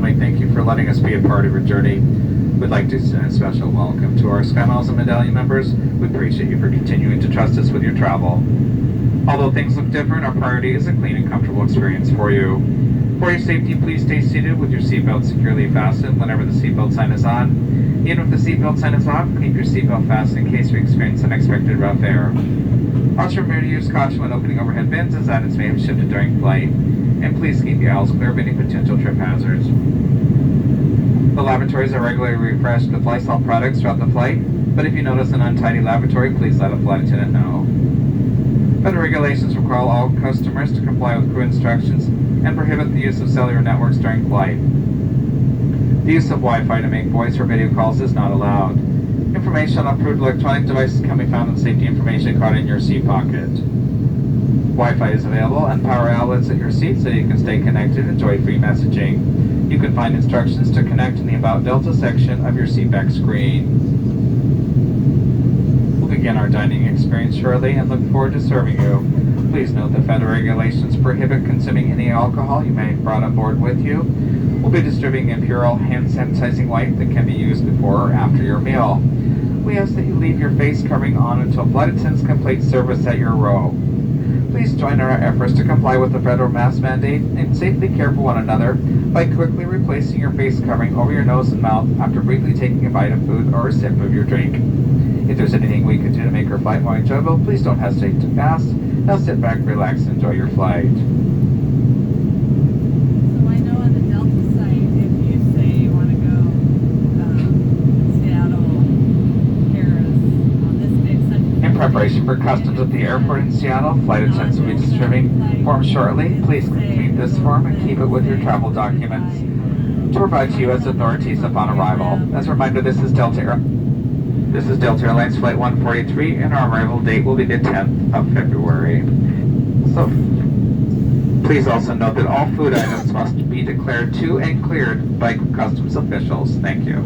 family, thank you for letting us be a part of your journey. We'd like to extend a special welcome to our SkyMiles and Medallion members. We appreciate you for continuing to trust us with your travel. Although things look different, our priority is a clean and comfortable experience for you. For your safety, please stay seated with your seatbelt securely fastened whenever the seatbelt sign is on. Even if the seatbelt sign is off, keep your seatbelt fastened in case we experience unexpected rough air. Also remember to use caution when opening overhead bins, as items may have shifted during flight. And please keep your aisles clear of any potential trip hazards. The lavatories are regularly refreshed with Lysol products throughout the flight, but if you notice an untidy lavatory, please let a flight attendant know. Federal regulations require all customers to comply with crew instructions and prohibit the use of cellular networks during flight. The use of Wi-Fi to make voice or video calls is not allowed. Information on approved electronic devices can be found in the safety information card in your seat pocket. Wi-Fi is available and power outlets at your seat so you can stay connected and enjoy free messaging. You can find instructions to connect in the About Delta section of your seatback screen. We'll begin our dining experience shortly and look forward to serving you. Please note that federal regulations prohibit consuming any alcohol you may have brought on board with you. We'll be distributing Imperial hand sanitizing wipe that can be used before or after your meal. We ask that you leave your face covering on until flight attendants complete service at your row. Please join in our efforts to comply with the federal mask mandate and safely care for one another by quickly replacing your face covering over your nose and mouth after briefly taking a bite of food or a sip of your drink. If there's anything we can do to make your flight more enjoyable, please don't hesitate to ask. Now sit back, relax, and enjoy your flight. So I know on the Delta site, if you say you want to go Seattle, Paris, on this day, In preparation for customs at the airport in Seattle, flight attendants will be distributing forms shortly. Please complete this form and keep it with your travel documents to provide to you as authorities upon arrival. As a reminder, this is Delta Airlines Flight 143, and our arrival date will be the 10th of February. So, please also note that all food items must be declared to and cleared by customs officials. Thank you.